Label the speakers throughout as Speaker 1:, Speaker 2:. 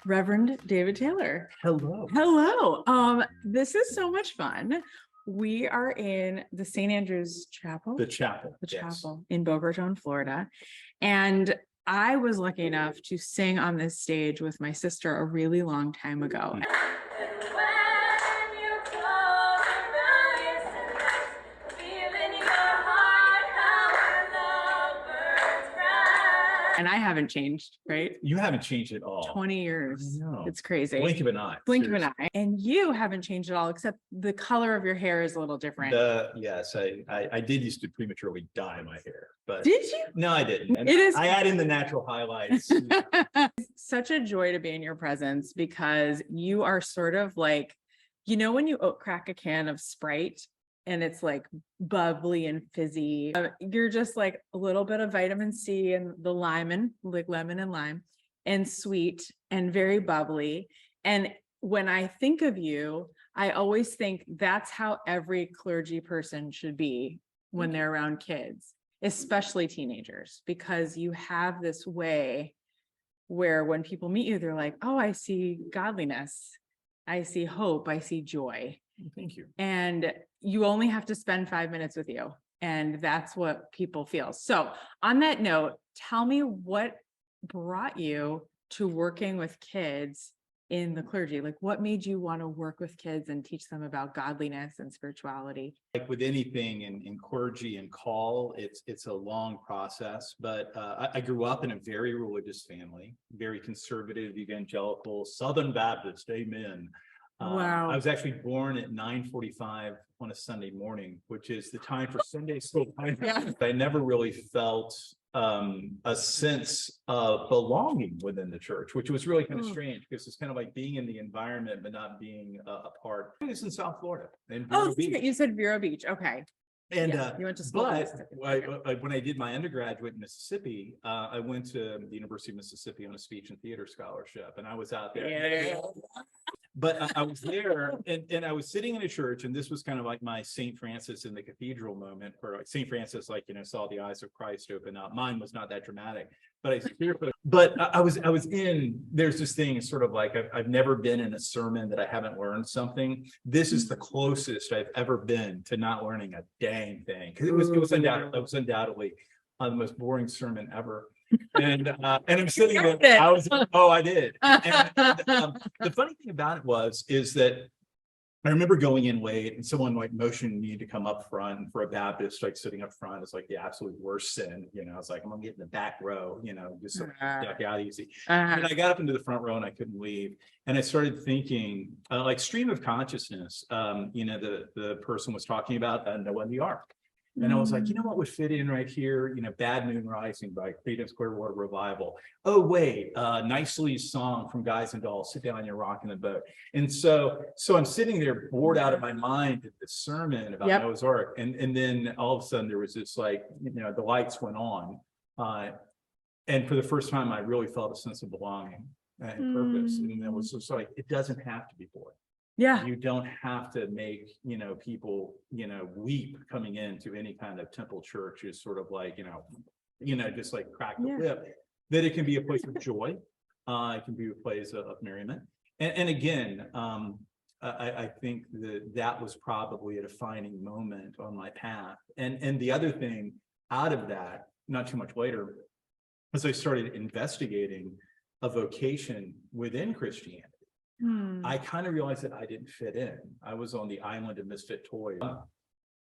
Speaker 1: Reverend David Taylor.
Speaker 2: Hello.
Speaker 1: Hello. This is so much fun. We are in the St. Andrew's Chapel.
Speaker 2: The chapel.
Speaker 1: The
Speaker 2: yes.
Speaker 1: chapel in Boca, Raton, Florida. And I was lucky enough to sing on this stage with my sister a really long time ago. And I haven't changed, right?
Speaker 2: You haven't changed at all.
Speaker 1: 20 years.
Speaker 2: No.
Speaker 1: It's crazy.
Speaker 2: Blink of an eye.
Speaker 1: Blink of
Speaker 2: seriously.
Speaker 1: an eye. And you haven't changed at all, except the color of your hair is a little different.
Speaker 2: Yes, I did used to prematurely dye my hair, but
Speaker 1: Did you?
Speaker 2: no, I didn't. And
Speaker 1: It is-
Speaker 2: I add in the natural highlights.
Speaker 1: It's such a joy to be in your presence because you are sort of like, you know, when you crack a can of Sprite and it's like bubbly and fizzy, you're just like a little bit of vitamin C and the lemon and lime, and sweet and very bubbly. And when I think of you, I always think that's how every clergy person should be when they're around kids, especially teenagers, because you have this way where when people meet you, they're like, oh, I see godliness, I see hope, I see joy.
Speaker 2: Thank you.
Speaker 1: And you only have to spend 5 minutes with you. And that's what people feel. So on that note, tell me what brought you to working with kids in the clergy. Like, what made you want to work with kids and teach them about godliness and spirituality?
Speaker 2: Like with anything in clergy and call, it's a long process, but I grew up in a very religious family, very conservative, evangelical, Southern Baptist, amen.
Speaker 1: Wow.
Speaker 2: I was actually born at 9:45 on a Sunday morning, which is the time for Sunday school.
Speaker 1: Yeah.
Speaker 2: I never really felt a sense of belonging within the church, which was really kind of strange because it's kind of like being in the environment but not being a part. It's in South Florida. In
Speaker 1: Oh,
Speaker 2: Vero Beach.
Speaker 1: you said Vero Beach. Okay.
Speaker 2: And
Speaker 1: Yes, you went to school in
Speaker 2: but
Speaker 1: Mississippi.
Speaker 2: when I did my undergraduate in Mississippi, I went to the University of Mississippi on a speech and theater scholarship, and I was out there.
Speaker 1: Yeah.
Speaker 2: But I was there, and I was sitting in a church, and this was kind of like my St. Francis in the cathedral moment, where like St. Francis, like, you know, saw the eyes of Christ open up. Mine was not that dramatic, but I was in. There's this thing, sort of like I've never been in a sermon that I haven't learned something. This is the closest I've ever been to not learning a dang thing, because it was undoubtedly the most boring sermon ever. And I'm sitting there. I did. And the funny thing about it is that I remember going in late and someone like motioned me to come up front, and for a Baptist, like sitting up front is like the absolute worst sin. You know, I was like, I'm gonna get in the back row, you know, just duck out easy. And I got up into the front row and I couldn't leave. And I started thinking, like stream of consciousness, you know, the person was talking about Noah and the Ark. And I was like, you know what would fit in right here? You know, Bad Moon Rising by Creedence Clearwater Revival. Oh, wait, nicely song from Guys and Dolls, Sit Down, You're Rocking the Boat. And so I'm sitting there bored out of my mind at this sermon about Noah's Ark. And then all of a sudden there was this, like, you know, the lights went on. And for the first time, I really felt a sense of belonging and purpose. And it was just like, it doesn't have to be boring.
Speaker 1: Yeah.
Speaker 2: You don't have to make, you know, people, you know, weep coming into any kind of temple church is sort of like, you know, just like crack the whip. That it can be a place of joy. It can be a place of merriment. And again, I think that was probably a defining moment on my path. And the other thing out of that, not too much later, as I started investigating a vocation within Christianity, I kind of realized that I didn't fit in. I was on the island of misfit toys.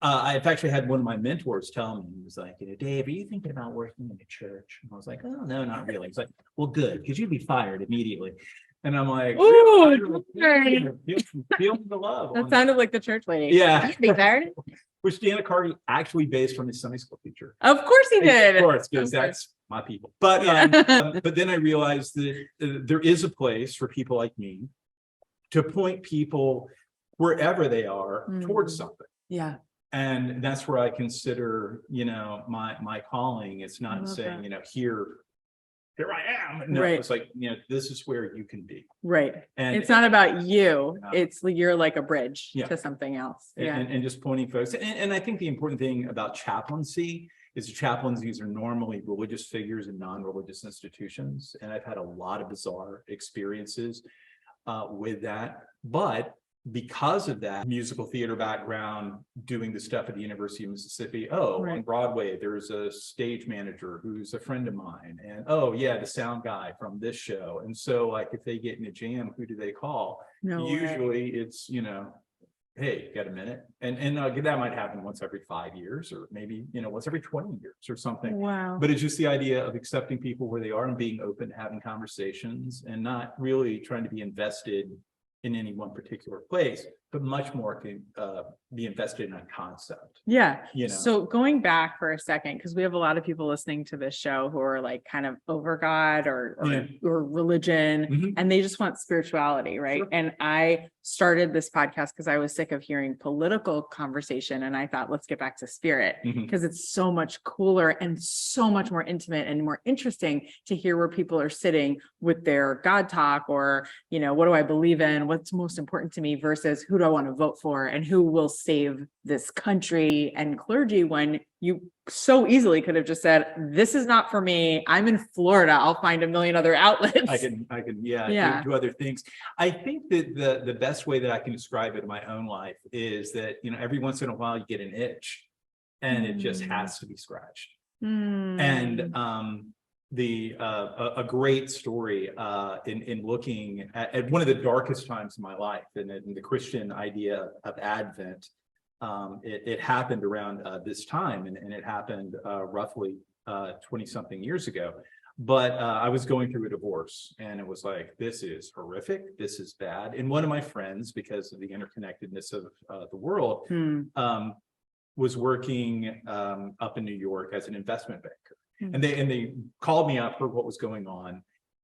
Speaker 2: I've actually had one of my mentors tell me, he was like, you know, Dave, are you thinking about working in a church? And I was like, oh, no, not really. He's like, well, good, because you'd be fired immediately. And I'm like,
Speaker 1: ooh,
Speaker 2: feel the love.
Speaker 1: That sounded like the church lady.
Speaker 2: Yeah.
Speaker 1: You'd be fired.
Speaker 2: Which Dana Carty actually based from his Sunday school teacher.
Speaker 1: Of course he did.
Speaker 2: Of course, because that's my people. But but then I realized that there is a place for people like me to point people wherever they are towards something.
Speaker 1: Yeah.
Speaker 2: And that's where I consider, you know, my calling. It's not saying, you know, here I am. No, it's like, you know, this is where you can be.
Speaker 1: Right.
Speaker 2: And
Speaker 1: it's not about you. It's you're like a bridge to something else.
Speaker 2: And just pointing folks. And I think the important thing about chaplaincy is chaplains, these are normally religious figures in non-religious institutions. And I've had a lot of bizarre experiences with that. But because of that musical theater background, doing the stuff at the University of Mississippi,
Speaker 1: Right.
Speaker 2: on Broadway, there's a stage manager who's a friend of mine. And oh yeah, the sound guy from this show. And so like if they get in a jam, who do they call?
Speaker 1: No way.
Speaker 2: Usually it's, hey, got a minute? And that might happen once every 5 years, or maybe, once every 20 years or something.
Speaker 1: Wow.
Speaker 2: But it's just the idea of accepting people where they are and being open to having conversations and not really trying to be invested in any one particular place, but much more to be invested in a concept.
Speaker 1: Yeah. So going back for a second, because we have a lot of people listening to this show who are like kind of over God or religion,
Speaker 2: Mhm.
Speaker 1: and they just want spirituality, right?
Speaker 2: Sure.
Speaker 1: And I started this podcast because I was sick of hearing political conversation, and I thought, let's get back to spirit,
Speaker 2: Mhm.
Speaker 1: because it's so much cooler and so much more intimate and more interesting to hear where people are sitting with their God talk, or what do I believe in, what's most important to me, versus who do I want to vote for and who will save this country and clergy, when you so easily could have just said, this is not for me. I'm in Florida. I'll find a million other outlets.
Speaker 2: I can,
Speaker 1: Yeah.
Speaker 2: do other things. I think that the best way that I can describe it in my own life is that, every once in a while you get an itch and it just has to be scratched. And a great story in looking at one of the darkest times in my life, and in the Christian idea of Advent, it happened around this time, and it happened roughly 20 something years ago. But I was going through a divorce, and it was like, this is horrific, this is bad. And one of my friends, because of the interconnectedness of the world, was working up in New York as an investment banker. And they called me up for what was going on.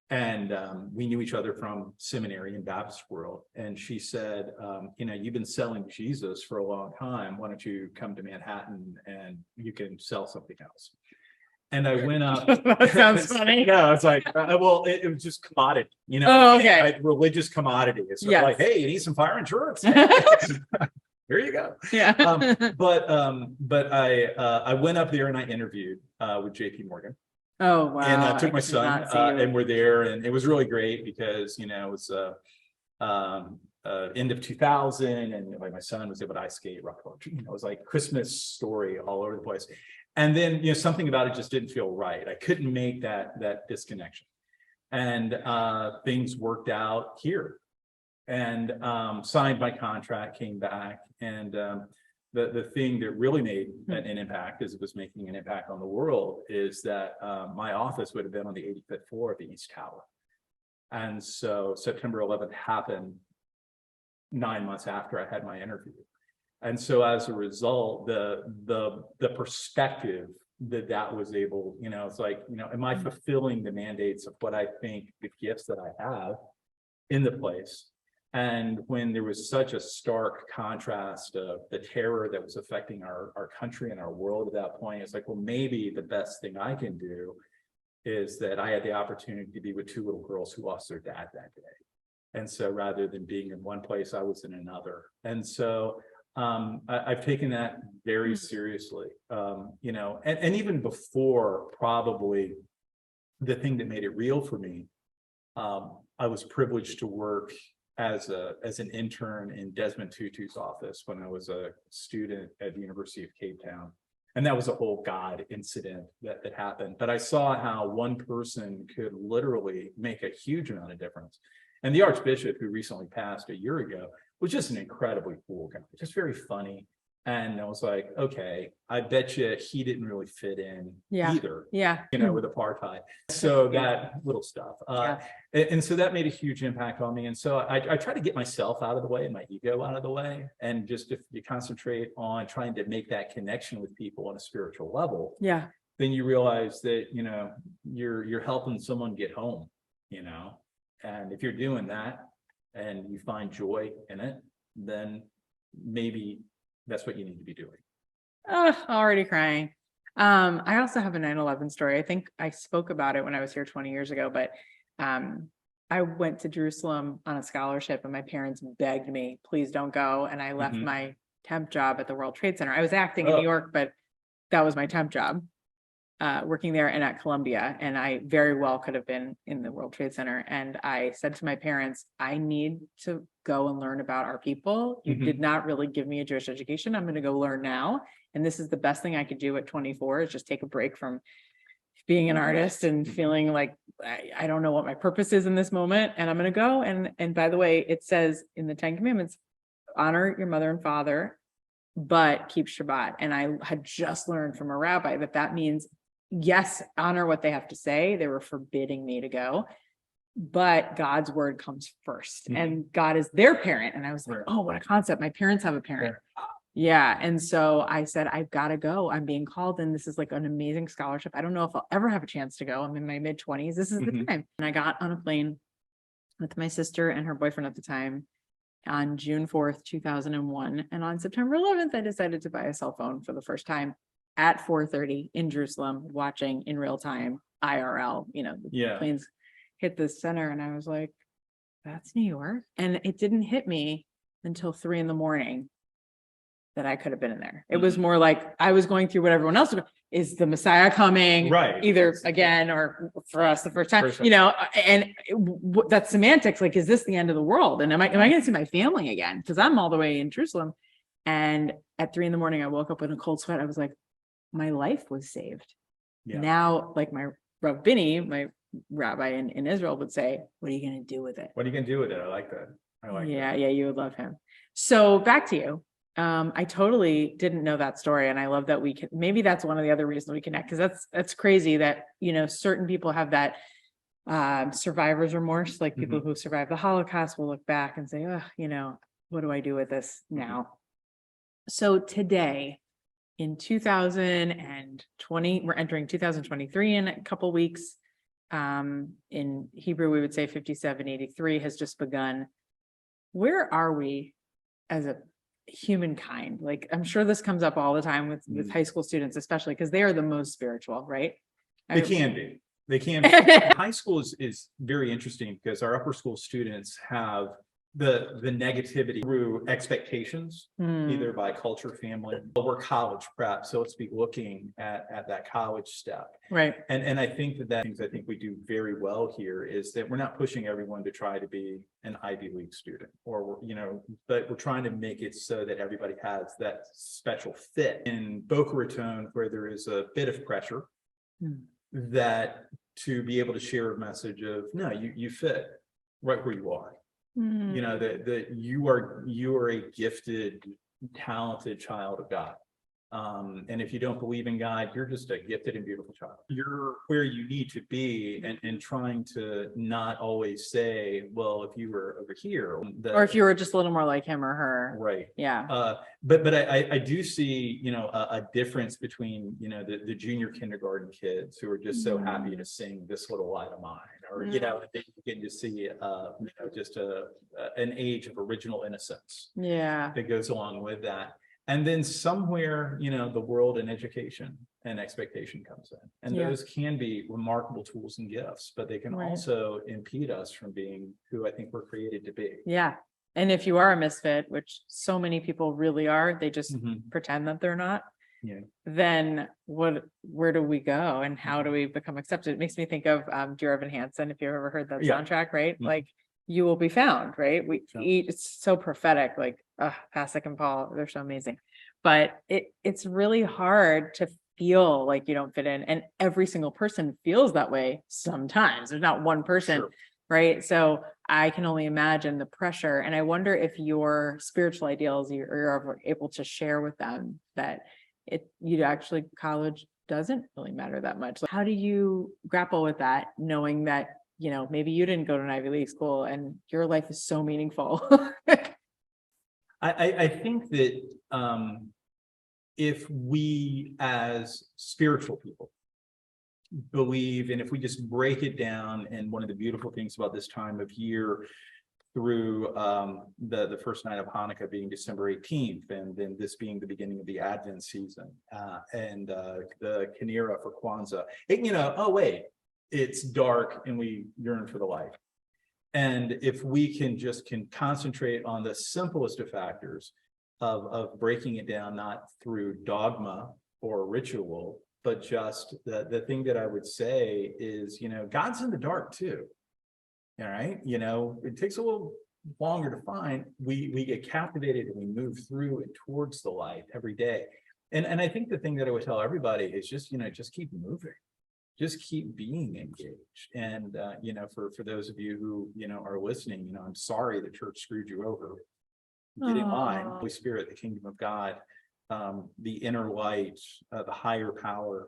Speaker 2: And we knew each other from seminary in Baptist world. And she said, you've been selling Jesus for a long time. Why don't you come to Manhattan and you can sell something else? And I went up.
Speaker 1: That sounds funny.
Speaker 2: No, it's like, well, it was just commodity,
Speaker 1: Oh, okay.
Speaker 2: Religious commodity. It's
Speaker 1: Yes.
Speaker 2: like, hey, you need some fire insurance? Here you go.
Speaker 1: Yeah.
Speaker 2: But I went up there and I interviewed with JP Morgan.
Speaker 1: Oh, wow.
Speaker 2: And I took my
Speaker 1: did
Speaker 2: son
Speaker 1: not see you.
Speaker 2: and we're there, and it was really great because, it was end of 2000, and like my son was able to ice skate, rock poetry. It was like Christmas story all over the place. And then, something about it just didn't feel right. I couldn't make that disconnection. And things worked out here, and signed my contract, came back, and the thing that really made an impact, as it was making an impact on the world, is that my office would have been on the 85th floor of the East Tower. And so September 11th happened 9 months after I had my interview. And so as a result, the perspective that was able, it's like, am I fulfilling the mandates of what I think the gifts that I have in the place? And when there was such a stark contrast of the terror that was affecting our country and our world at that point, it's like, well, maybe the best thing I can do is that I had the opportunity to be with two little girls who lost their dad that day. And so rather than being in one place, I was in another. And so I've taken that very seriously, and even before, probably the thing that made it real for me, I was privileged to work as an intern in Desmond Tutu's office when I was a student at the University of Capetown. And that was a whole God incident that happened. But I saw how one person could literally make a huge amount of difference. And the Archbishop, who recently passed a year ago, was just an incredibly cool guy, just very funny. And I was like, okay, I bet you he didn't really fit in either, with apartheid. So that little stuff. And so that made a huge impact on me. And so I try to get myself out of the way and my ego out of the way. And just if you concentrate on trying to make that connection with people on a spiritual level, then you realize that, you're helping someone get home, and if you're doing that and you find joy in it, then maybe that's what you need to be doing.
Speaker 1: Oh, already crying. I also have a 9/11 story. I think I spoke about it when I was here 20 years ago, but I went to Jerusalem on a scholarship and my parents begged me, please don't go. And I left my temp job at the World Trade Center. I was acting in New York, but that was my temp job. working there and at Columbia, and I very well could have been in the World Trade Center. And I said to my parents, I need to go and learn about our people. You did not really give me a Jewish education. I'm going to go learn now. And this is the best thing I could do at 24 is just take a break from being an artist and feeling like I don't know what my purpose is in this moment. And I'm going to go. And by the way, it says in the 10 Commandments, honor your mother and father, but keep Shabbat. And I had just learned from a rabbi that means, yes, honor what they have to say. They were forbidding me to go, but God's word comes first, and God is their parent. And I was like, oh, what a concept. My parents have a parent. Yeah. And so I said, I've got to go. I'm being called, and this is like an amazing scholarship. I don't know if I'll ever have a chance to go. I'm in my mid-20s. This is the time. And I got on a plane with my sister and her boyfriend at the time on June 4th, 2001. And on September 11th, I decided to buy a cell phone for the first time at 4:30 in Jerusalem, watching in real time IRL, the planes hit the center. And I was like, that's New York. And it didn't hit me until 3 a.m. that I could have been in there. It was more like I was going through what everyone else was going. Is the Messiah coming?
Speaker 2: Right.
Speaker 1: Either again, or for us the first time, and that's semantics. Like, is this the end of the world? And am I going to see my family again? Because I'm all the way in Jerusalem. And at 3 a.m, I woke up in a cold sweat. I was like, my life was saved. Yeah. Now, like my Rav Bini, my rabbi in Israel would say, what are you going to do with it?
Speaker 2: What are you going to do with it? I like that.
Speaker 1: Yeah, you would love him. So back to you. I totally didn't know that story. And I love that we can, maybe that's one of the other reasons we connect, because that's crazy that, certain people have that survivor's remorse, like people who survived the Holocaust will look back and say, oh, what do I do with this now? So today in 2020, we're entering 2023 in a couple weeks. In Hebrew, we would say 5783 has just begun. Where are we as a humankind? Like, I'm sure this comes up all the time with high school students, especially because they are the most spiritual, right?
Speaker 2: They can be. High school is very interesting because our upper school students have the negativity through expectations, either by culture, family, or college prep. So let's be looking at that college step.
Speaker 1: Right.
Speaker 2: And I think that things I think we do very well here is that we're not pushing everyone to try to be an Ivy League student, or, but we're trying to make it so that everybody has that special fit. In Boca Raton, where there is a bit of pressure, that to be able to share a message of, no, you fit right where you are. That you are a gifted, talented child of God. And if you don't believe in God, you're just a gifted and beautiful child. You're where you need to be, and trying to not always say, well, if you were over here,
Speaker 1: or if you were just a little more like him or her.
Speaker 2: Right.
Speaker 1: Yeah.
Speaker 2: But I do see, a difference between, the junior kindergarten kids who are just so happy to sing This Little Light of Mine, or, they begin to see, just an age of original innocence.
Speaker 1: Yeah.
Speaker 2: That goes along with that. And then somewhere, the world and education and expectation comes in. And those can be remarkable tools and gifts, but they can also impede us from being who I think we're created to be.
Speaker 1: Yeah. And if you are a misfit, which so many people really are, they just pretend that they're not. Yeah. Then where do we go, and how do we become accepted? It makes me think of Dear Evan Hansen, if you've ever heard that soundtrack, right? Like, you will be found, right? It's so prophetic, like Pasek and Paul, they're so amazing. But it's really hard to feel like you don't fit in. And every single person feels that way sometimes. There's not one person, right? So I can only imagine the pressure. And I wonder if your spiritual ideals, you're able to share with them that college doesn't really matter that much. Like, how do you grapple with that, knowing that maybe you didn't go to an Ivy League school and your life is so meaningful?
Speaker 2: I think that if we as spiritual people believe, and if we just break it down, and one of the beautiful things about this time of year through the first night of Hanukkah being December 18th, and then this being the beginning of the Advent season, and the Kinera for Kwanzaa, it's dark and we yearn for the light. And if we can concentrate on the simplest of factors of breaking it down, not through dogma or ritual, but just the thing that I would say is, God's in the dark too. All right. It takes a little longer to find. We get captivated and we move through and towards the light every day. And I think the thing that I would tell everybody is just keep moving. Just keep being engaged. And, for those of you who, are listening, I'm sorry the church screwed you over. Get in line. Holy Spirit, the kingdom of God, the inner light, the higher power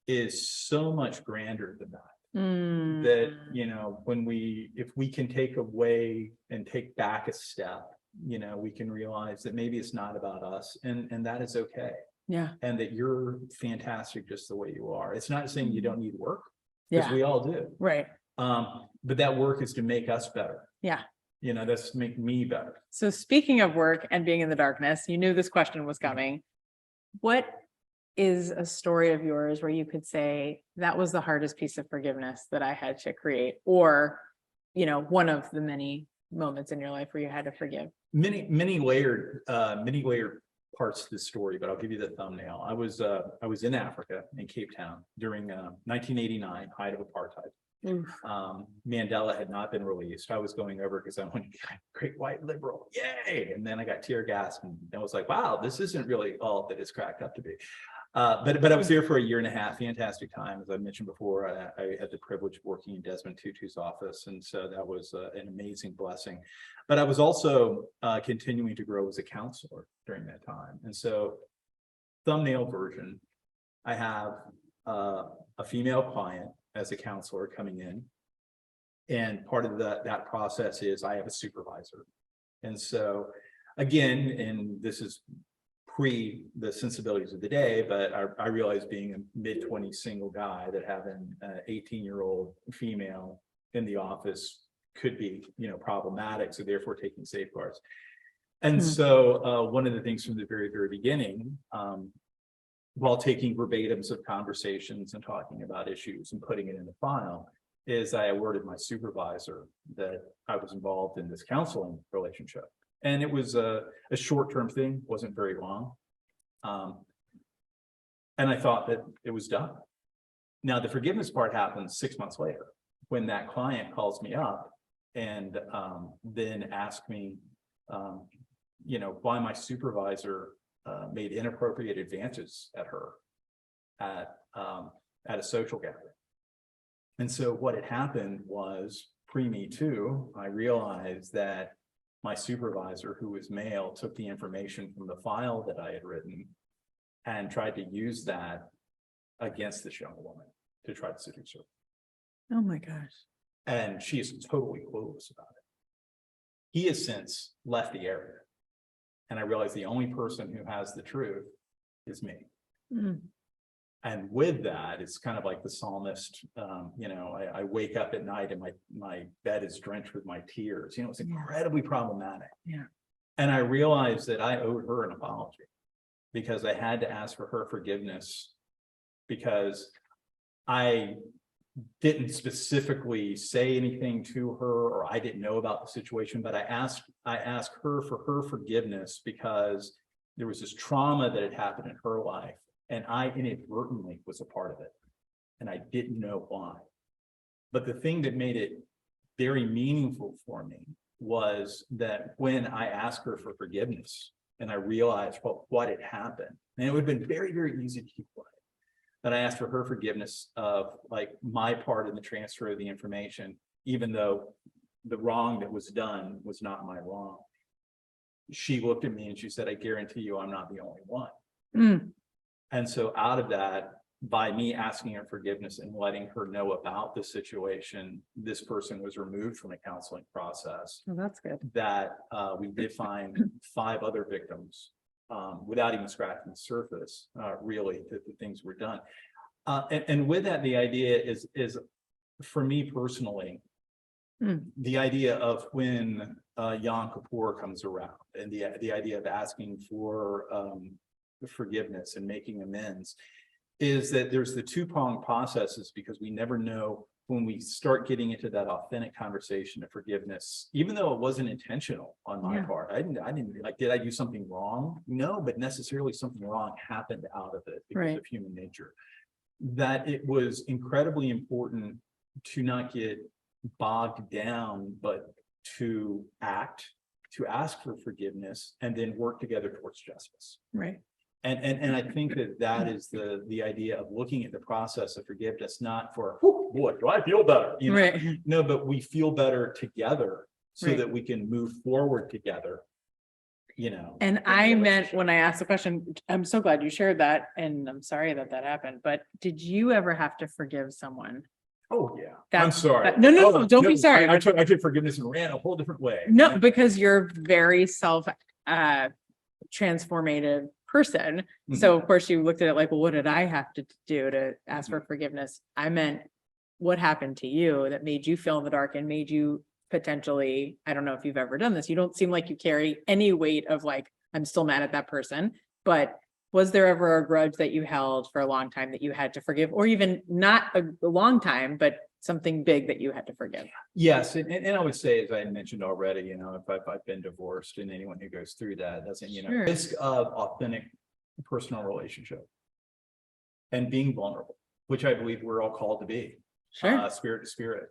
Speaker 2: is so much grander than that. That, if we can take away and take back a step, we can realize that maybe it's not about us, and that is okay.
Speaker 1: Yeah.
Speaker 2: And that you're fantastic just the way you are. It's not saying you don't need work, because we all do.
Speaker 1: Right.
Speaker 2: But that work is to make us better.
Speaker 1: Yeah.
Speaker 2: That's to make me better.
Speaker 1: So speaking of work and being in the darkness, you knew this question was coming. What is a story of yours where you could say that was the hardest piece of forgiveness that I had to create, or, one of the many moments in your life where you had to forgive?
Speaker 2: Many layered parts of the story, but I'll give you the thumbnail. I was in Africa, in Capetown, during 1989, height of apartheid. Mandela had not been released. I was going over because I wanted to be a great white liberal. Yay! And then I got tear gassed, and I was like, wow, this isn't really all that it's cracked up to be. But I was there for a year and a half, fantastic time. As I mentioned before, I had the privilege of working in Desmond Tutu's office. And so that was an amazing blessing. But I was also continuing to grow as a counselor during that time. And so, thumbnail version, I have a female client as a counselor coming in. And part of that process is I have a supervisor. And so, again, and this is pre the sensibilities of the day, but I realized being a mid-20s single guy, that having an 18-year-old female in the office could be, problematic. So therefore taking safeguards. And so one of the things from the very, very beginning, while taking verbatims of conversations and talking about issues and putting it in the file, is I alerted my supervisor that I was involved in this counseling relationship. And it was a short-term thing, wasn't very long. And I thought that it was done. Now, the forgiveness part happened 6 months later, when that client calls me up and then asked me, why my supervisor made inappropriate advances at her at a social gathering. And so what had happened was, pre-Me Too, I realized that my supervisor, who was male, took the information from the file that I had written and tried to use that against this young woman to try to seduce her.
Speaker 1: Oh my gosh.
Speaker 2: And she is totally clueless about it. He has since left the area. And I realized the only person who has the truth is me. And with that, it's kind of like the psalmist, I wake up at night and my bed is drenched with my tears. It's incredibly problematic. Yeah. And I realized that I owed her an apology, because I had to ask for her forgiveness, because I didn't specifically say anything to her, or I didn't know about the situation, but I asked her for her forgiveness because there was this trauma that had happened in her life, and I inadvertently was a part of it, and I didn't know why. But the thing that made it very meaningful for me was that when I asked her for forgiveness and I realized what had happened, and it would have been very, very easy to keep quiet, but I asked for her forgiveness of my part in the transfer of the information, even though the wrong that was done was not my wrong. She looked at me and she said, I guarantee you I'm not the only one. And so out of that, by me asking her forgiveness and letting her know about the situation, this person was removed from the counseling process.
Speaker 1: Oh, that's good.
Speaker 2: That we did find 5 other victims without even scratching the surface, really, that the things were done. And with that, the idea is for me personally, the idea of when Yom Kippur comes around, and the idea of asking for forgiveness and making amends, is that there's the two-pronged processes, because we never know when we start getting into that authentic conversation of forgiveness, even though it wasn't intentional on my part. I didn't did I do something wrong? No, but necessarily something wrong happened out of it because of human nature. that it was incredibly important to not get bogged down, but to act, to ask for forgiveness, and then work together towards justice.
Speaker 1: Right.
Speaker 2: And I think that is the idea of looking at the process of forgiveness, not for, "Whew, boy, do I feel better?" You know?
Speaker 1: Right.
Speaker 2: No, but we feel better together so
Speaker 1: Right.
Speaker 2: that we can move forward together, you know.
Speaker 1: And
Speaker 2: in the
Speaker 1: I meant
Speaker 2: relationship.
Speaker 1: when I asked the question, I'm so glad you shared that, and I'm sorry that happened, but did you ever have to forgive someone?
Speaker 2: Oh, yeah.
Speaker 1: That-
Speaker 2: I'm sorry.
Speaker 1: no, don't be sorry.
Speaker 2: I took forgiveness and ran a whole different way.
Speaker 1: No, because you're very transformative person. So of course you looked at it like, well, what did I have to do to ask for forgiveness? I meant what happened to you that made you feel in the dark and made you potentially, I don't know if you've ever done this. You don't seem like you carry any weight of like, I'm still mad at that person, but was there ever a grudge that you held for a long time that you had to forgive, or even not a long time, but something big that you had to forgive?
Speaker 2: Yes, and I would say, as I mentioned already, you know, if I've been divorced, and anyone who goes through that doesn't, you know,
Speaker 1: Sure.
Speaker 2: risk of authentic personal relationship and being vulnerable, which I believe we're all called to be,
Speaker 1: Sure.
Speaker 2: spirit to spirit,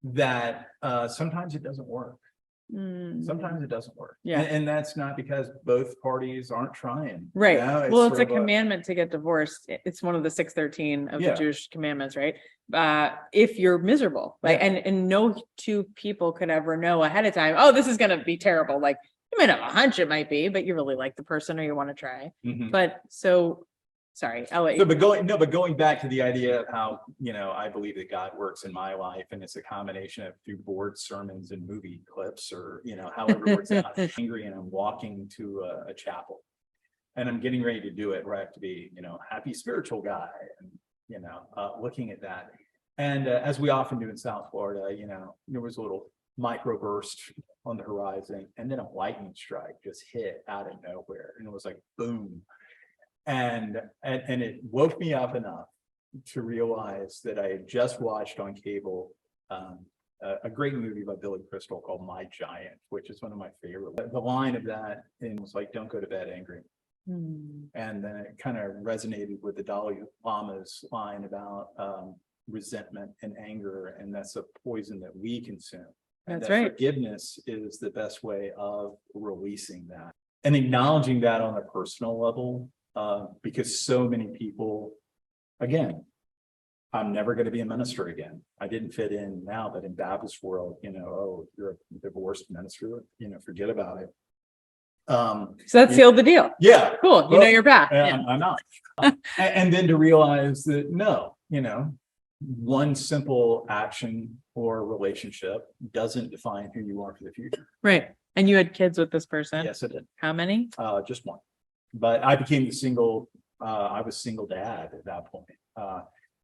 Speaker 2: that sometimes it doesn't work. Sometimes it doesn't work.
Speaker 1: Yeah.
Speaker 2: And that's not because both parties aren't trying.
Speaker 1: Right.
Speaker 2: You know,
Speaker 1: Well, it's
Speaker 2: sort
Speaker 1: a
Speaker 2: of
Speaker 1: commandment to get divorced. It's one of the 613 of
Speaker 2: Yeah.
Speaker 1: the Jewish commandments, right? If you're miserable, like,
Speaker 2: Yeah.
Speaker 1: and no two people could ever know ahead of time, oh, this is going to be terrible. Like you might have a hunch it might be, but you really like the person or you want to try.
Speaker 2: Mhm.
Speaker 1: But so, sorry, I'll let
Speaker 2: So,
Speaker 1: you.
Speaker 2: but going back to the idea of how, you know, I believe that God works in my life, and it's a combination of through board sermons and movie clips, or, you know, however it works out. I'm angry and I'm walking to a chapel and I'm getting ready to do it, where I have to be, you know, happy spiritual guy, and, you know, looking at that. And as we often do in South Florida, you know, there was a little microburst on the horizon, and then a lightning strike just hit out of nowhere, and it was like boom. And it woke me up enough to realize that I had just watched on cable a great movie by Billy Crystal called My Giant, which is one of my favorite. The line of that was like, "Don't go to bed angry." And then it kind of resonated with the Dalai Lama's line about resentment and anger, and that's a poison that we consume. And
Speaker 1: That's
Speaker 2: that
Speaker 1: right.
Speaker 2: forgiveness is the best way of releasing that and acknowledging that on a personal level. Because so many people, again, I'm never going to be a minister again. I didn't fit in now, but in Baptist world, you know, oh, you're a divorced minister, you know, forget about it.
Speaker 1: So that sealed the deal.
Speaker 2: Yeah.
Speaker 1: Cool. You know your path. Yeah.
Speaker 2: I'm not. And then to realize that, no, you know, one simple action or relationship doesn't define who you are for the future.
Speaker 1: Right. And you had kids with this person?
Speaker 2: Yes, it did.
Speaker 1: How many?
Speaker 2: Just one. But I became I was single dad at that point.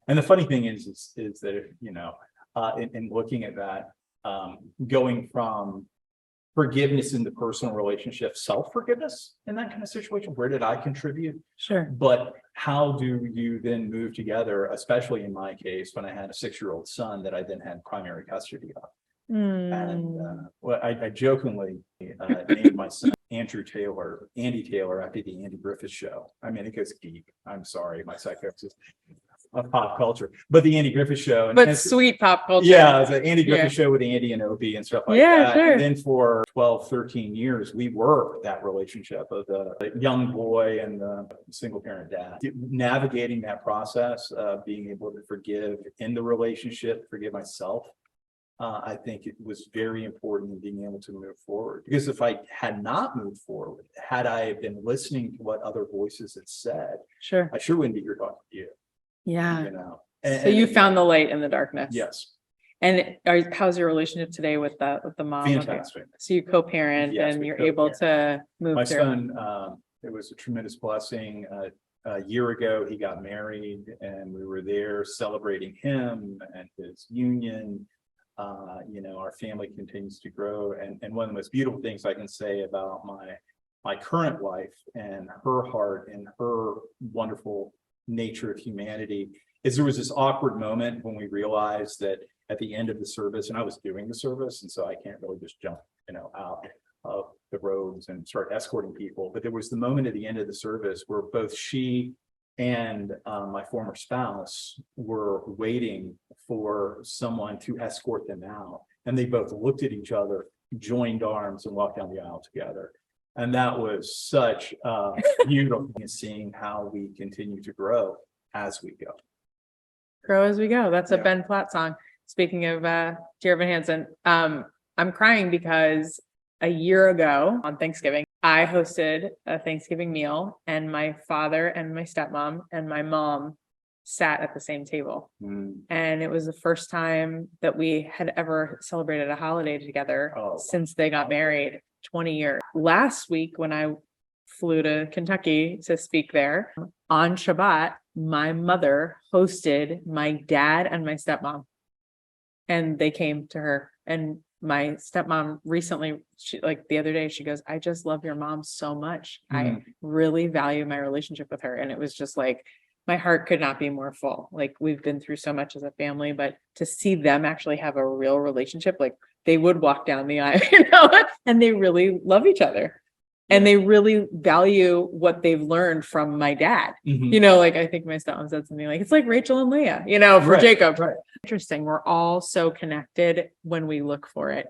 Speaker 2: And the funny thing is that, you know, in looking at that, going from forgiveness in the personal relationship, self-forgiveness in that kind of situation, where did I contribute?
Speaker 1: Sure.
Speaker 2: But how do you then move together, especially in my case, when I had a 6-year-old son that I then had primary custody of? And well, I jokingly named my son Andy Taylor after the Andy Griffith Show. I mean, it goes deep. I'm sorry, my psychosis of pop culture, but the Andy Griffith Show.
Speaker 1: But sweet pop culture.
Speaker 2: Yeah, it's an Andy Griffith
Speaker 1: Yeah.
Speaker 2: show with Andy and Opie and stuff like
Speaker 1: Yeah,
Speaker 2: that.
Speaker 1: sure.
Speaker 2: And then for 12, 13 years, we were that relationship of the young boy and the single parent dad. Navigating that process, being able to forgive in the relationship, forgive myself. I think it was very important in being able to move forward, because if I had not moved forward, had I been listening to what other voices had said,
Speaker 1: Sure.
Speaker 2: I sure wouldn't be here talking to you.
Speaker 1: Yeah.
Speaker 2: You know.
Speaker 1: So you found the light in the darkness.
Speaker 2: Yes.
Speaker 1: And how's your relationship today with the mom?
Speaker 2: Fantastic.
Speaker 1: So you co-parent,
Speaker 2: Yes,
Speaker 1: and
Speaker 2: we
Speaker 1: you're able to move
Speaker 2: My
Speaker 1: through.
Speaker 2: son, it was a tremendous blessing. A year ago, he got married, and we were there celebrating him and his union. You know, our family continues to grow, and one of the most beautiful things I can say about my current wife and her heart and her wonderful nature of humanity is there was this awkward moment when we realized that at the end of the service, and I was doing the service, and so I can't really just jump, you know, out of the robes and start escorting people. But there was the moment at the end of the service where both she and my former spouse were waiting for someone to escort them out. And they both looked at each other, joined arms, and walked down the aisle together. And that was such beautiful seeing how we continue to grow as we go.
Speaker 1: Grow as we go. That's a
Speaker 2: Yeah.
Speaker 1: Ben Platt song. Speaking of Dear Evan Hansen, I'm crying because a year ago on Thanksgiving, I hosted a Thanksgiving meal, and my father and my stepmom and my mom sat at the same table. And it was the first time that we had ever celebrated a holiday together since they got married 20 years. Last week, when I flew to Kentucky to speak there, on Shabbat, my mother hosted my dad and my stepmom, and they came to her. And my stepmom recently, like the other day, she goes, I just love your mom so much. I really value my relationship with her. And it was just like, my heart could not be more full. Like, we've been through so much as a family, but to see them actually have a real relationship, like they would walk down the aisle, and they really love each other. And they really value what they've learned from my dad. Like, I think my stepmom said something like, it's like Rachel and Leah, for Jacob. Right. Interesting. We're all so connected when we look for it.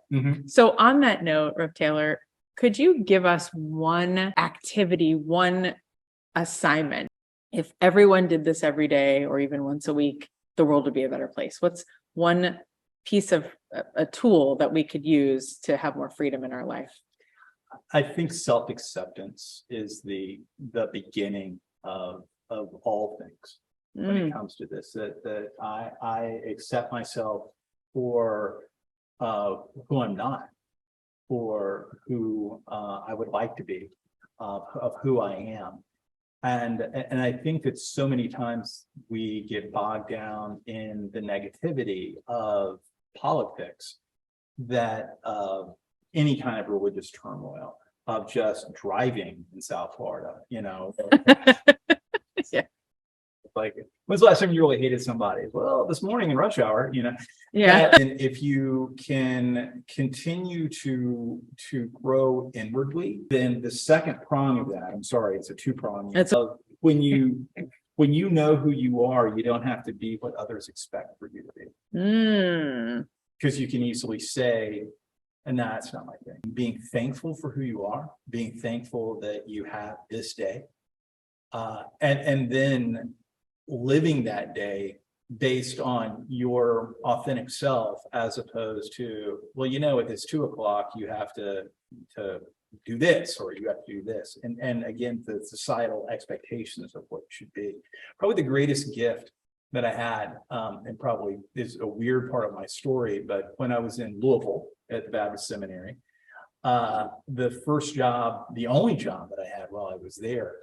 Speaker 1: So on that note, Rev Taylor, could you give us one activity, one assignment? If everyone did this every day or even once a week, the world would be a better place. What's one piece of a tool that we could use to have more freedom in our life?
Speaker 2: I think self-acceptance is the beginning of all things when it comes to this, that I accept myself for who I'm not, for who I would like to be, of who I am. And I think that so many times we get bogged down in the negativity of politics, that any kind of religious turmoil, of just driving in South Florida,
Speaker 1: Yeah.
Speaker 2: Like, when's the last time you really hated somebody? Well, this morning in rush hour,
Speaker 1: Yeah.
Speaker 2: And if you can continue to grow inwardly, then the second prong of that, I'm sorry, it's a two-prong. When you know who you are, you don't have to be what others expect for you to be. Because you can easily say, and that's not my thing. Being thankful for who you are, being thankful that you have this day, and then living that day based on your authentic self, as opposed to, well, if it's 2:00, you have to do this, or you have to do this. And again, the societal expectations of what it should be. Probably the greatest gift that I had, and probably is a weird part of my story, but when I was in Louisville at the Baptist Seminary, the first job, the only job that I had while I was there,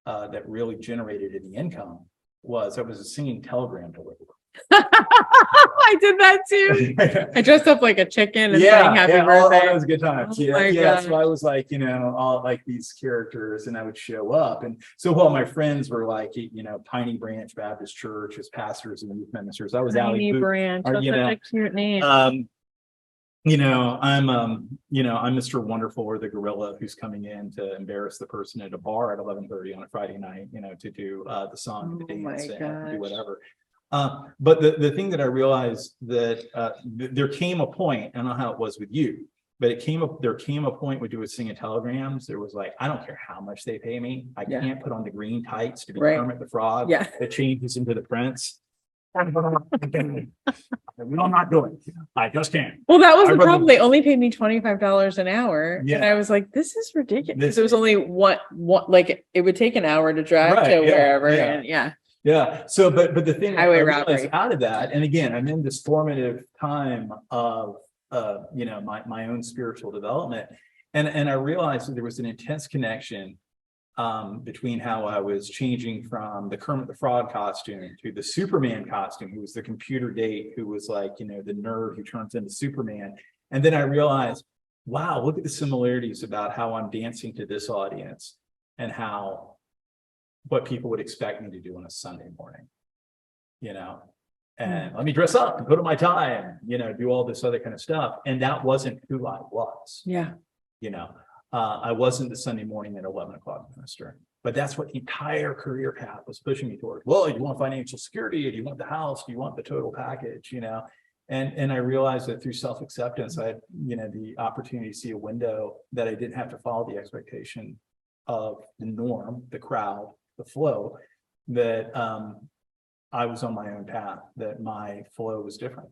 Speaker 2: that really generated any income, was I was a singing telegram deliverer.
Speaker 1: I did that too. I dressed up like a chicken and sang happy birthday.
Speaker 2: All those good times.
Speaker 1: Oh
Speaker 2: So I was like, all like these characters, and I would show up. And so while my friends were like, Piney Branch Baptist Church as pastors and youth ministers, I was
Speaker 1: Piney Branch. That's such a cute name.
Speaker 2: I'm Mr. Wonderful, or the gorilla who's coming in to embarrass the person at a bar at 11:30 on a Friday night, to do the song, the dance, and do whatever. But the thing that I realized that there came a point, I don't know how it was with you, but there came a point when you were singing telegrams, there was like, I don't care how much they pay me, I can't put on the green tights to be Kermit the Frog that changes into the Prince. I'm not doing it. I just can't.
Speaker 1: Well, that was the problem. They only paid me $25 an hour. And I was like, this is ridiculous. Because it was only one, like it would take an hour to drive to wherever. And
Speaker 2: So, but the thing I
Speaker 1: realized
Speaker 2: out of that, and again, I'm in this formative time of, my own spiritual development. And I realized that there was an intense connection between how I was changing from the Kermit the Frog costume to the Superman costume, who was the computer date, who was like, the nerd who turns into Superman. And then I realized, wow, look at the similarities about how I'm dancing to this audience and what people would expect me to do on a Sunday morning, and let me dress up and put on my tie and, do all this other kind of stuff. And that wasn't who I was. I wasn't the Sunday morning at 11 o'clock minister, but that's what the entire career path was pushing me toward. Well, you want financial security? Do you want the house? Do you want the total package? And I realized that through self-acceptance, I had, the opportunity to see a window that I didn't have to follow the expectation of the norm, the crowd, the flow, that I was on my own path, that my flow was different.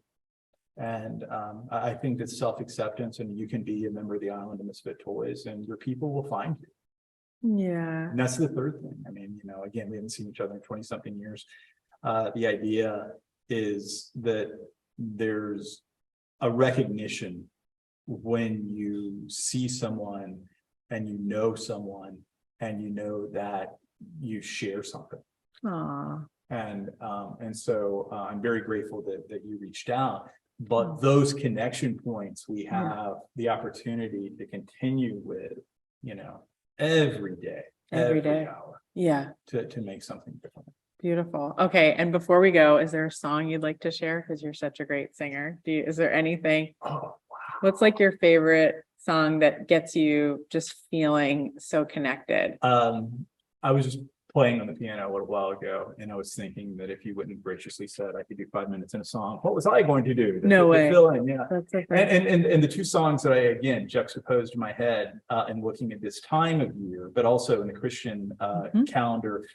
Speaker 2: And I think that self-acceptance, and you can be a member of the Island of Misfit Toys, and your people will find you.
Speaker 1: Yeah.
Speaker 2: And that's the third thing. I mean, again, we haven't seen each other in 20-something years. The idea is that there's a recognition when you see someone and someone and that you share something.
Speaker 1: Aww.
Speaker 2: And so I'm very grateful that you reached out. But those connection points, we have the opportunity to continue with, every day, every hour.
Speaker 1: Yeah.
Speaker 2: To make something different.
Speaker 1: Beautiful. Okay. And before we go, is there a song you'd like to share? Because you're such a great singer. Is there anything?
Speaker 2: Oh, wow.
Speaker 1: What's like your favorite song that gets you just feeling so connected?
Speaker 2: I was just playing on the piano a little while ago, and I was thinking that if you wouldn't graciously said I could do 5 minutes in a song, what was I going to do?
Speaker 1: No way.
Speaker 2: Fill in, yeah.
Speaker 1: That's okay.
Speaker 2: And the two songs that I again juxtaposed in my head and looking at this time of year, but also in the Christian calendar,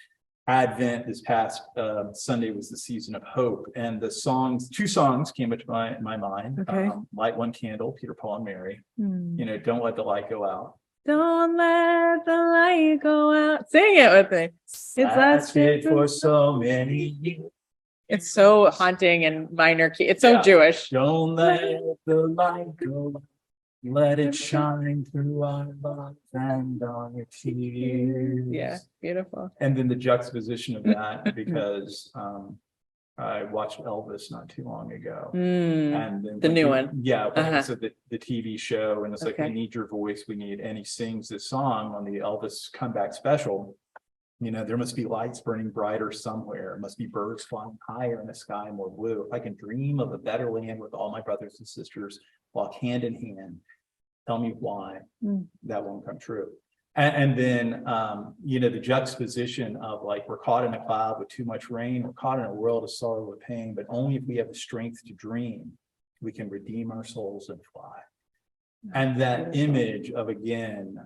Speaker 2: Advent this past Sunday was the season of hope, and the two songs came into my mind.
Speaker 1: Okay.
Speaker 2: Light One Candle, Peter, Paul, and Mary. Don't let the light go out.
Speaker 1: Don't let the light go out. Sing it with me. It's
Speaker 2: lasted for so many years.
Speaker 1: It's so haunting and minor key. It's so Jewish.
Speaker 2: Don't let the light go out. Let it shine through our lives and our tears.
Speaker 1: Yeah, beautiful.
Speaker 2: And then the juxtaposition of that, because I watched Elvis not too long ago. And then
Speaker 1: the new one.
Speaker 2: Yeah, so the TV show, and it's like, we need your voice, and he sings this song on the Elvis comeback special. There must be lights burning brighter somewhere. It must be birds flying higher in the sky more blue. If I can dream of a better land with all my brothers and sisters, walk hand in hand, tell me why that won't come true. And then, the juxtaposition of like, we're caught in a cloud with too much rain, we're caught in a world of sorrow and pain, but only if we have the strength to dream, we can redeem our souls and fly. And that image of, again,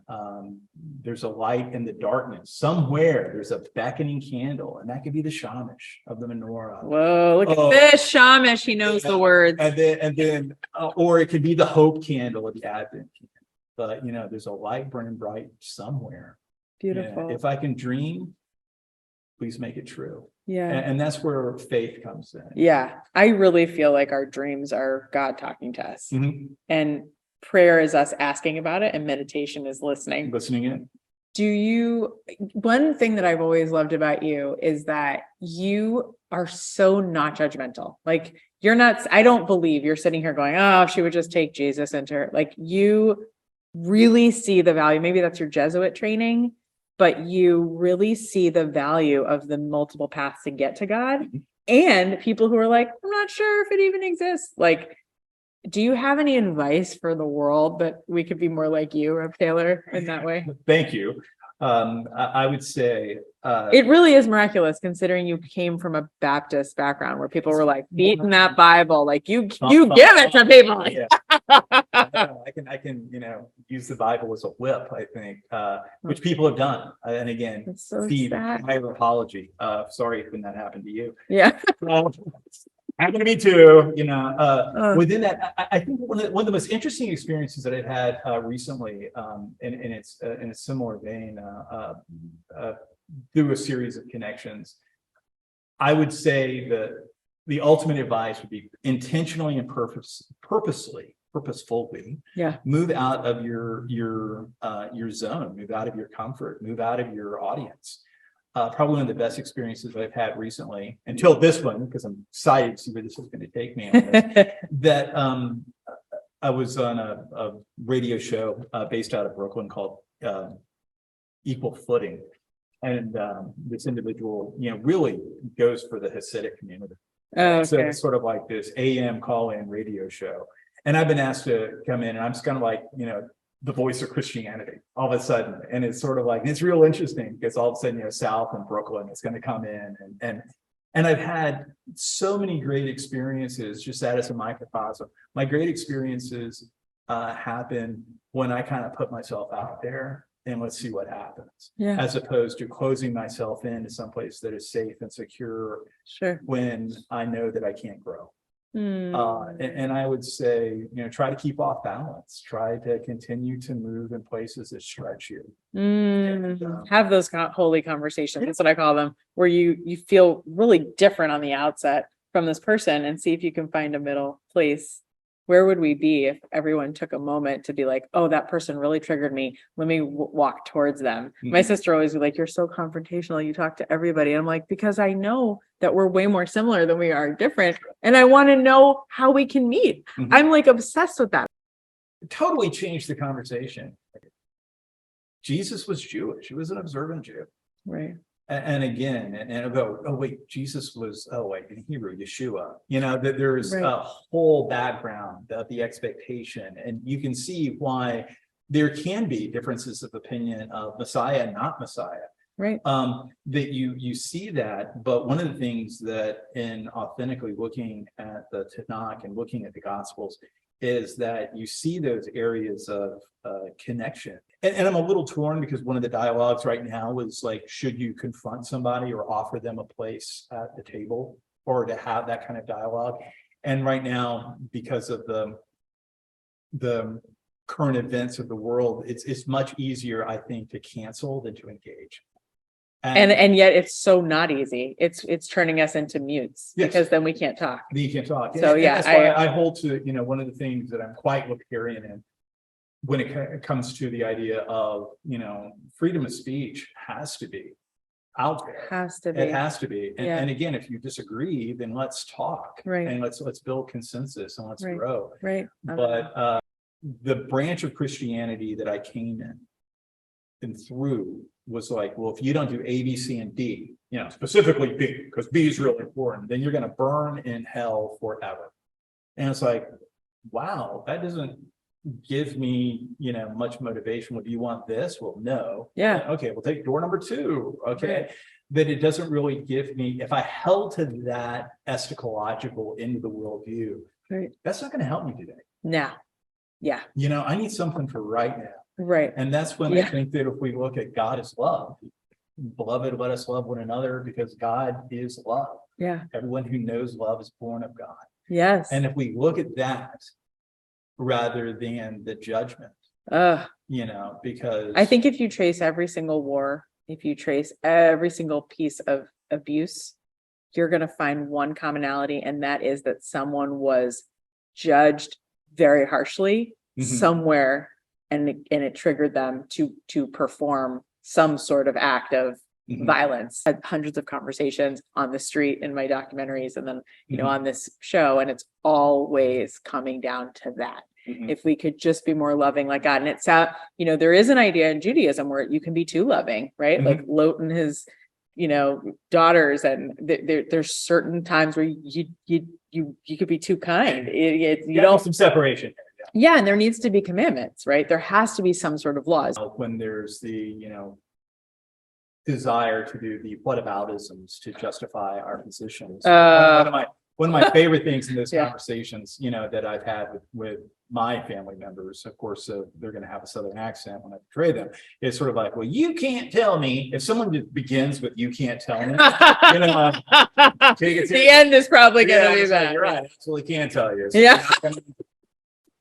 Speaker 2: there's a light in the darkness. Somewhere there's a beckoning candle, and that could be the Shamish of the menorah.
Speaker 1: Whoa, look at this Shamish. He knows the words.
Speaker 2: And then, or it could be the hope candle of the Advent candle. But, there's a light burning bright somewhere.
Speaker 1: Beautiful.
Speaker 2: If I can dream, please make it true.
Speaker 1: Yeah.
Speaker 2: And that's where faith comes in.
Speaker 1: Yeah. I really feel like our dreams are God talking to us. And prayer is us asking about it, and meditation is listening.
Speaker 2: Listening in.
Speaker 1: One thing that I've always loved about you is that you are so not judgmental. Like, I don't believe you're sitting here going, oh, she would just take Jesus into her. Like, you really see the value. Maybe that's your Jesuit training, but you really see the value of the multiple paths to get to God, and people who are like, I'm not sure if it even exists. Like, do you have any advice for the world that we could be more like you, Rev Taylor, in that way?
Speaker 2: Thank you. I would say
Speaker 1: it really is miraculous, considering you came from a Baptist background where people were like beating that Bible, like you give it to people.
Speaker 2: Yeah. I can use the Bible as a whip, I think, which people have done. And again,
Speaker 1: so
Speaker 2: Steve,
Speaker 1: sad.
Speaker 2: my apology. Sorry when that happened to you.
Speaker 1: Yeah.
Speaker 2: Happened to me too, within that, I think one of the most interesting experiences that I've had recently, and it's in a similar vein, through a series of connections, I would say that the ultimate advice would be intentionally and purposefully, move out of your zone, move out of your comfort, move out of your audience. Probably one of the best experiences I've had recently, until this one, because I'm excited to see where this is going to take me on this, that I was on a radio show based out of Brooklyn called Equal Footing. And this individual, really goes for the Hasidic community. So it's sort of like this AM call-in radio show. And I've been asked to come in, and I'm just kind of like, the voice of Christianity all of a sudden. And it's sort of like, it's real interesting because all of a sudden, South and Brooklyn is going to come in and I've had so many great experiences, just that as a microcosm. My great experiences happen when I kind of put myself out there and let's see what happens, as opposed to closing myself into someplace that is safe and secure when I know that I can't grow. And I would say, try to keep off balance, try to continue to move in places that stretch you.
Speaker 1: Have those holy conversations. That's what I call them, where you feel really different on the outset from this person and see if you can find a middle place. Where would we be if everyone took a moment to be like, oh, that person really triggered me. Let me walk towards them. My sister always be like, you're so confrontational. You talk to everybody. And I'm like, because I know that we're way more similar than we are different. And I want to know how we can meet. I'm like obsessed with that.
Speaker 2: It totally changed the conversation. Jesus was Jewish. He was an observant Jew.
Speaker 1: Right.
Speaker 2: And again, and I'll go, oh, wait, Jesus was, in Hebrew, Yeshua. That there's a whole background of the expectation. And you can see why there can be differences of opinion of Messiah and not Messiah.
Speaker 1: Right.
Speaker 2: That you see that. But one of the things that in authentically looking at the Tanakh and looking at the Gospels is that you see those areas of connection. And I'm a little torn because one of the dialogues right now is like, should you confront somebody or offer them a place at the table or to have that kind of dialogue? And right now, because of the current events of the world, it's much easier, I think, to cancel than to engage.
Speaker 1: And yet it's so not easy. It's turning us into mutes because then we can't talk.
Speaker 2: You can't talk.
Speaker 1: So
Speaker 2: that's why I hold to, one of the things that I'm quite libertarian in when it comes to the idea of, freedom of speech has to be out there. It has to be. And again, if you disagree, then let's talk. Right. And let's build consensus and let's grow.
Speaker 1: Right.
Speaker 2: But the branch of Christianity that I came in and through was like, well, if you don't do A, B, C, and D, specifically B, because B is really important, then you're going to burn in hell forever. And it's like, wow, that doesn't give me, much motivation. Well, do you want this? Well, no. Yeah. Okay, we'll take door number 2. Okay. Right. But it doesn't really give me, if I held to that eschatological into the worldview, that's not going to help me today.
Speaker 1: No. Yeah.
Speaker 2: I need something for right now.
Speaker 1: Right.
Speaker 2: And that's when I think that if we look at God as love, beloved, let us love one another because God is love. Yeah. Everyone who knows love is born of God. Yes. And if we look at that rather than the judgment, because
Speaker 1: I think if you trace every single war, if you trace every single piece of abuse, you're going to find one commonality, and that is that someone was judged very harshly somewhere. And it triggered them to perform some sort of act of violence. I had hundreds of conversations on the street in my documentaries and then, on this show. And it's always coming down to that. If we could just be more loving like God. And it's out, there is an idea in Judaism where you can be too loving, right? Like Lot and his, daughters. And there's certain times where you could be too kind. You don't
Speaker 2: some separation.
Speaker 1: Yeah, and there needs to be commandments, right? There has to be some sort of laws.
Speaker 2: When there's the, desire to do the whataboutisms to justify our positions. One of my favorite things in those conversations, that I've had with my family members, of course, they're going to have a Southern accent when I portray them. It's sort of like, well, you can't tell me. If someone just begins with "you can't tell me,"
Speaker 1: the end is probably going to be that.
Speaker 2: You're right. I absolutely can't tell you.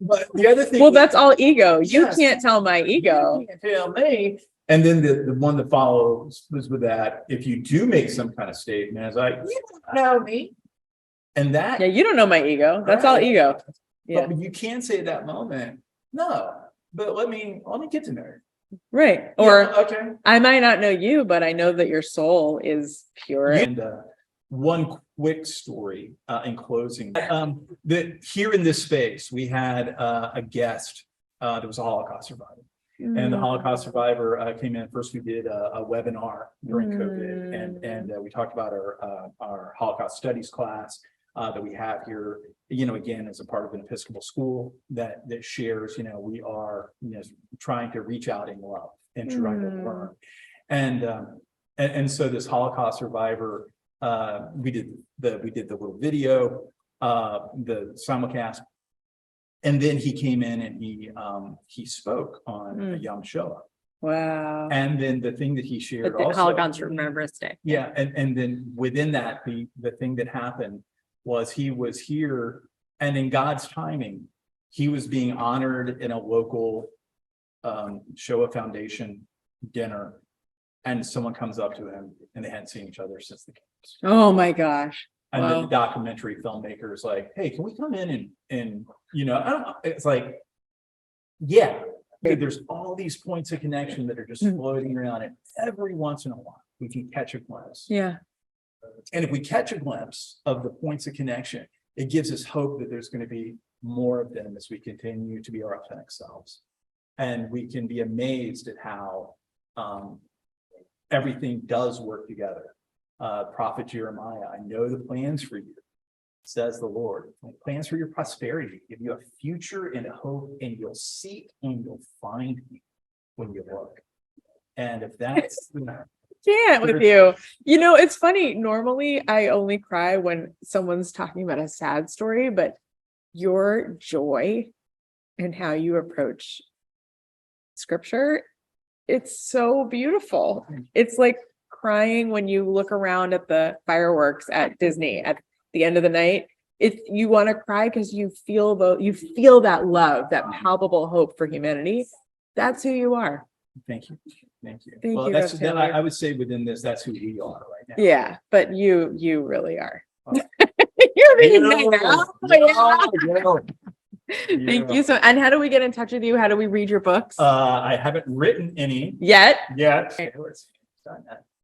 Speaker 1: But the other thing, that's all ego. You can't tell my ego.
Speaker 2: You can't tell me. And then the one that follows was with that. If you do make some kind of statement, it's like, you don't know me. And that.
Speaker 1: Yeah, you don't know my ego. That's all ego.
Speaker 2: Yeah. But you can say at that moment, no, but let me get to know you.
Speaker 1: Right. Or I might not know you, but I know that your soul is pure.
Speaker 2: And one quick story in closing. That here in this space, we had a guest that was a Holocaust survivor. And the Holocaust survivor came in. First, we did a webinar during COVID, and we talked about our Holocaust studies class. that we have here, you know, again, as a part of an Episcopal school that shares, you know, we are, you know, trying to reach out in love and trying to learn. And so this Holocaust survivor, we did the little video, the simulcast, and then he came in and he spoke on a Yom Shoah.
Speaker 1: Wow.
Speaker 2: And then the thing that he shared
Speaker 1: The
Speaker 2: also,
Speaker 1: Holocaust Remembrance Day.
Speaker 2: yeah, and then within that, the thing that happened was he was here, and in God's timing, he was being honored in a local Shoah Foundation dinner, and someone comes up to him, and they hadn't seen each other since the camps.
Speaker 1: Oh my gosh.
Speaker 2: And
Speaker 1: Wow.
Speaker 2: the documentary filmmaker is like, "Hey, can we come in and you know?" I don't know. It's like, yeah, there's all these points of connection that are just floating around, and every once in a while we can catch a glimpse.
Speaker 1: Yeah.
Speaker 2: And if we catch a glimpse of the points of connection, it gives us hope that there's going to be more of them as we continue to be our authentic selves, and we can be amazed at how everything does work together. Prophet Jeremiah, I know the plans for you, says the Lord, plans for your prosperity, give you a future and a hope, and you'll seek and you'll find me when you look. And if that's
Speaker 1: Can't with you. You know, it's funny. Normally I only cry when someone's talking about a sad story, but your joy and how you approach scripture, it's so beautiful. It's like crying when you look around at the fireworks at Disney at the end of the night. If you want to cry because you feel that love, that palpable hope for humanity. That's who you are.
Speaker 2: Thank you. Thank you.
Speaker 1: Thank
Speaker 2: Well,
Speaker 1: you,
Speaker 2: that's
Speaker 1: Dr. Taylor.
Speaker 2: I would say within this, that's who we are right now.
Speaker 1: Yeah, but you really are.
Speaker 2: Oh.
Speaker 1: You're being
Speaker 2: Yeah.
Speaker 1: nice. Oh, yeah. Thank you. So, and how do we get in touch with you? How do we read your books?
Speaker 2: I haven't written any
Speaker 1: Yet?
Speaker 2: yet.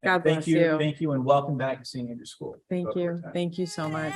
Speaker 1: God bless you.
Speaker 2: Thank you, and welcome back to St. Andrew's School.
Speaker 1: Thank
Speaker 2: Boca,
Speaker 1: you.
Speaker 2: Raton.
Speaker 1: Thank you so much.